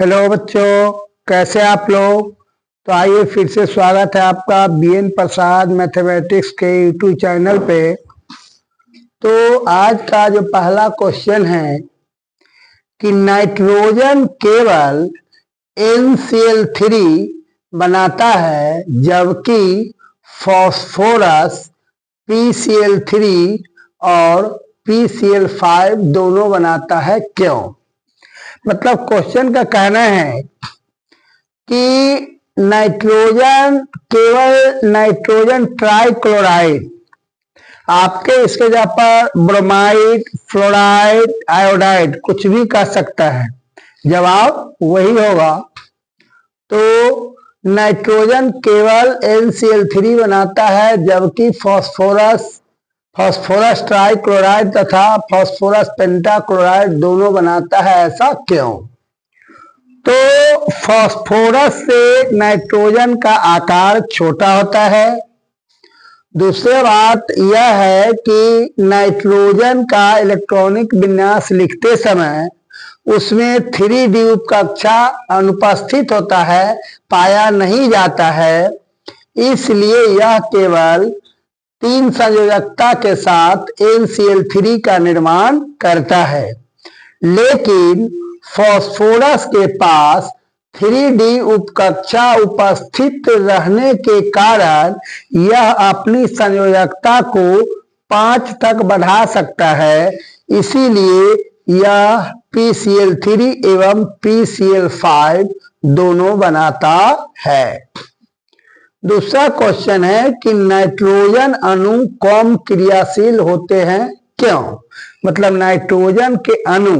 Hello बच्चों, कैसे आप लोग। तो आइए फिर से स्वागत है आपका बीएन प्रसाद मैथमेटिक्स के यूट्यूब चैनल पे। तो आज का जो पहला क्वेश्चन है कि नाइट्रोजन केवल NCl3 बनाता है जबकि फास्फोरस PCl3 और PCl5 दोनों बनाता है, क्यों। मतलब क्वेश्चन का कहना है कि नाइट्रोजन केवल नाइट्रोजन ट्राइक्लोराइड, आपके इसके जगह पर ब्रोमाइड, फ्लोराइड, आयोडाइड कुछ भी कह सकता है, जवाब वही होगा। तो नाइट्रोजन केवल NCl3 बनाता है जबकि फास्फोरस ट्राइक्लोराइड तथा फास्फोरस पेंटाक्लोराइड दोनों बनाता है, ऐसा क्यों। तो फास्फोरस से नाइट्रोजन का आकार छोटा होता है। दूसरी बात यह है कि नाइट्रोजन का इलेक्ट्रॉनिक विन्यास लिखते समय उसमें 3D उपकक्षा अनुपस्थित होता है, पाया नहीं जाता है, इसलिए यह केवल 3 संयोजकता के साथ NCl3 का निर्माण करता है। लेकिन फास्फोरस के पास 3D उपकक्षा उपस्थित रहने के कारण यह अपनी संयोजकता को 5 तक बढ़ा सकता है, इसीलिए यह PCl3 एवं PCl5 दोनों बनाता है। दूसरा क्वेश्चन है कि नाइट्रोजन अणु कम क्रियाशील होते हैं, क्यों। मतलब नाइट्रोजन के अणु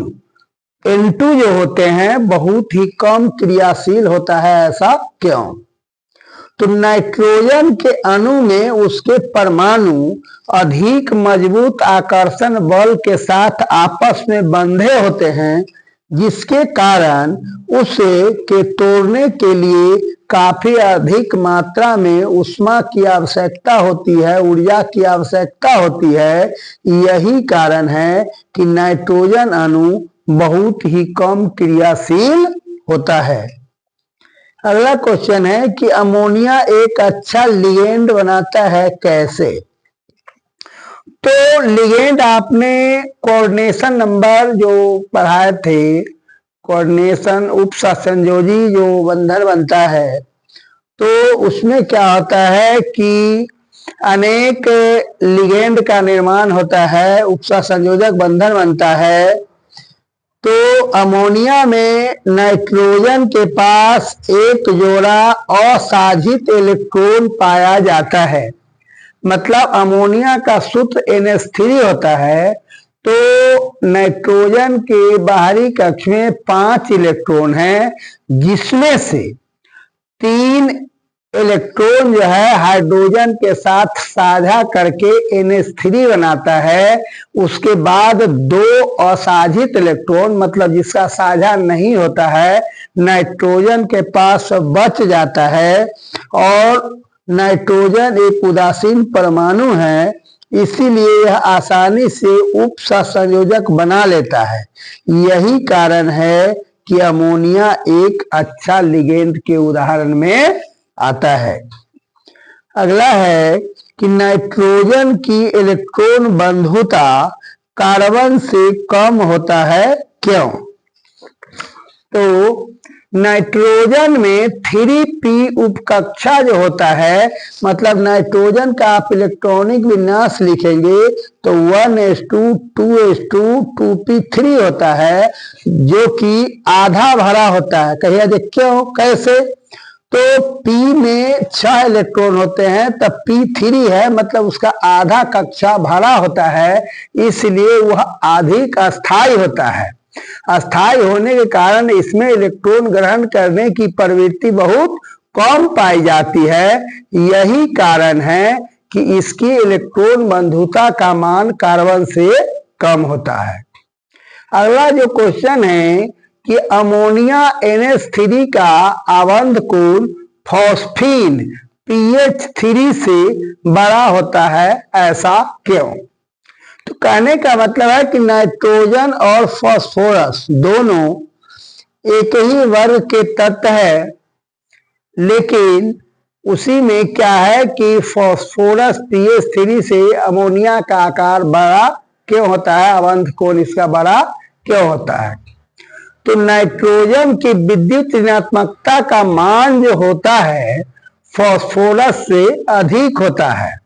N2 जो होते हैं बहुत ही कम क्रियाशील होता है, ऐसा क्यों। तो नाइट्रोजन के अणु में उसके परमाणु अधिक मजबूत आकर्षण बल के साथ आपस में बंधे होते हैं, जिसके कारण उसे के तोड़ने के लिए काफी अधिक मात्रा में ऊष्मा की आवश्यकता होती है, ऊर्जा की आवश्यकता होती है। यही कारण है कि नाइट्रोजन अणु बहुत ही कम क्रियाशील होता है। अगला क्वेश्चन है कि अमोनिया एक अच्छा लिगेंड बनाता है, कैसे। तो लिगेंड आपने कोऑर्डिनेशन नंबर जो पढ़ाए थे, कोऑर्डिनेशन उपसंयोजी जो बंधन बनता है, तो उसमें क्या होता है कि अनेक लिगेंड का निर्माण होता है, उपसंयोजक बंधन बनता है। तो अमोनिया में नाइट्रोजन के पास एक जोड़ा असाजित इलेक्ट्रॉन पाया जाता है। मतलब अमोनिया का सूत्र NH3 होता है, तो नाइट्रोजन के बाहरी कक्ष में 5 इलेक्ट्रॉन हैं, जिसमें से 3 इलेक्ट्रॉन जो है हाइड्रोजन के साथ साझा करके NH3 बनाता है। उसके बाद 2 असाजित इलेक्ट्रॉन, मतलब जिसका साझा नहीं होता है, नाइट्रोजन के पास बच जाता है। और नाइट्रोजन एक उदासीन परमाणु है, इसीलिए यह आसानी से उपसंयोजक बना लेता है। यही कारण है कि अमोनिया एक अच्छा लिगेंड के उदाहरण में आता है। अगला है कि नाइट्रोजन की इलेक्ट्रॉन बंधुता कार्बन से कम होता है, क्यों। तो नाइट्रोजन में 3p उपकक्षा जो होता है, मतलब नाइट्रोजन का आप इलेक्ट्रॉनिक विन्यास लिखेंगे तो 1s2 2s2 2p3 होता है, जो कि आधा भरा होता है। कहिए क्यों, कैसे। तो p में 6 इलेक्ट्रॉन होते हैं, तब p3 है, मतलब उसका आधा कक्षा भरा होता है, इसलिए वह अधिक अस्थायी होता है। अस्थायी होने के कारण इसमें इलेक्ट्रॉन ग्रहण करने की प्रवृत्ति बहुत कम पाई जाती है। यही कारण है कि इसकी इलेक्ट्रॉन बंधुता का मान कार्बन से कम होता है। अगला जो क्वेश्चन है कि अमोनिया NH3 का आबंध कोण फॉस्फीन pH3 से बड़ा होता है, ऐसा क्यों। तो कहने का मतलब है कि नाइट्रोजन और फास्फोरस दोनों एक ही वर्ग के तत्व है, लेकिन उसी में क्या है कि फास्फोरस pH3 से अमोनिया का आकार बड़ा क्यों होता है, अवंत कोण इसका बड़ा क्यों होता है। तो नाइट्रोजन की विद्युत ऋणात्मकता का मान जो होता है फास्फोरस से अधिक होता है,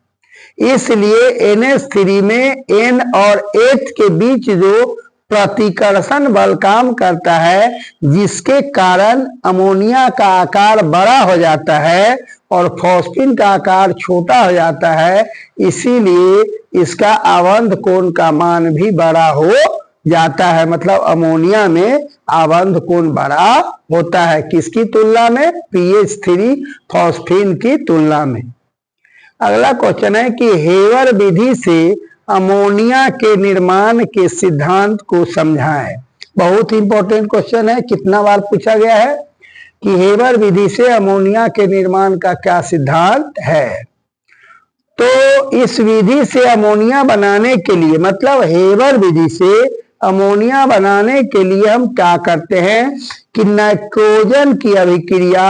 इसलिए NH3 में N और H के बीच जो प्रतिकर्षण बल काम करता है, जिसके कारण अमोनिया का आकार बड़ा हो जाता है और फॉस्फीन का आकार छोटा हो जाता है, इसीलिए इसका अवंत कोण का मान भी बड़ा हो जाता है। मतलब अमोनिया में अवंत कोण बड़ा होता है, किसकी तुलना में, pH3 फॉस्फीन की तुलना में। अगला क्वेश्चन है कि हेवर विधि से अमोनिया के निर्माण के सिद्धांत को समझाएं। बहुत इंपॉर्टेंट क्वेश्चन है, कितना बार पूछा गया है कि हेवर विधि से अमोनिया के निर्माण का क्या सिद्धांत है। तो इस विधि से अमोनिया बनाने के लिए, मतलब हेवर विधि से अमोनिया बनाने के लिए हम क्या करते हैं कि नाइट्रोजन की अभिक्रिया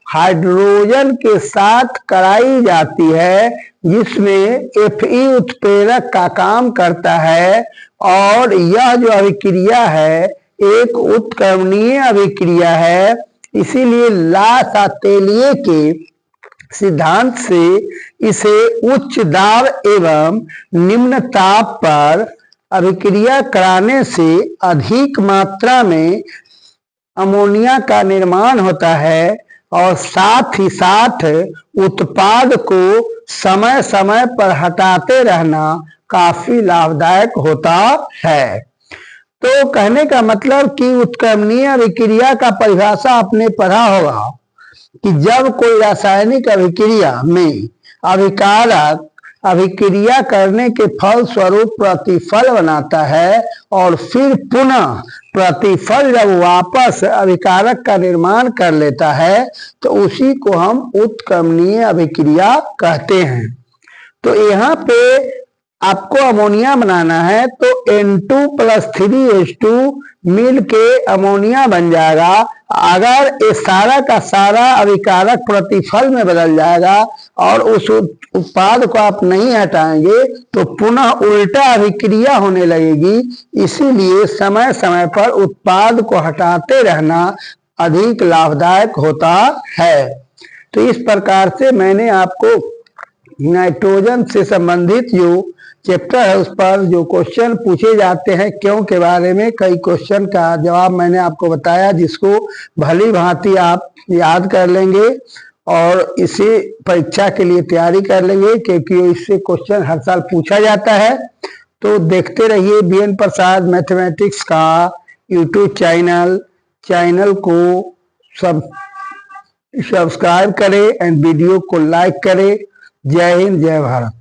हाइड्रोजन के साथ कराई जाती है, जिसमें Fe उत्प्रेरक का काम करता है, और यह जो अभिक्रिया है एक उत्क्रमणीय अभिक्रिया है। इसीलिए ला-सातेलिए के सिद्धांत से इसे उच्च दाब एवं निम्न ताप पर अभिक्रिया कराने से अधिक मात्रा में अमोनिया का निर्माण होता है, और साथ ही साथ उत्पाद को समय समय पर हटाते रहना काफी लाभदायक होता है। तो कहने का मतलब कि उत्क्रमणीय अभिक्रिया का परिभाषा आपने पढ़ा होगा कि जब कोई रासायनिक अभिक्रिया में अभिकारक अभिक्रिया करने के फल स्वरूप प्रतिफल बनाता है और फिर पुनः प्रतिफल जब वापस अभिकारक का निर्माण कर लेता है, तो उसी को हम उत्क्रमणीय अभिक्रिया कहते हैं। तो यहाँ पे आपको अमोनिया बनाना है, तो N2 + 3H2 मिल के अमोनिया बन जाएगा। अगर ये सारा का सारा अभिकारक प्रतिफल में बदल जाएगा और उस उत्पाद को आप नहीं हटाएंगे तो पुनः उल्टा अभिक्रिया होने लगेगी। इसीलिए समय समय पर उत्पाद को हटाते रहना अधिक लाभदायक होता है। तो इस प्रकार से मैंने आपको नाइट्रोजन से संबंधित जो चैप्टर है उस पर जो क्वेश्चन पूछे जाते हैं क्यों के बारे में कई क्वेश्चन का जवाब मैंने आपको बताया, जिसको भली भांति आप याद कर लेंगे और इसी परीक्षा के लिए तैयारी कर लेंगे, क्योंकि इससे क्वेश्चन हर साल पूछा जाता है। तो देखते रहिए BN प्रसाद मैथमेटिक्स का यूट्यूब चैनल को सब्सक्राइब करें एंड वीडियो को लाइक करें। जय हिंद, जय भारत।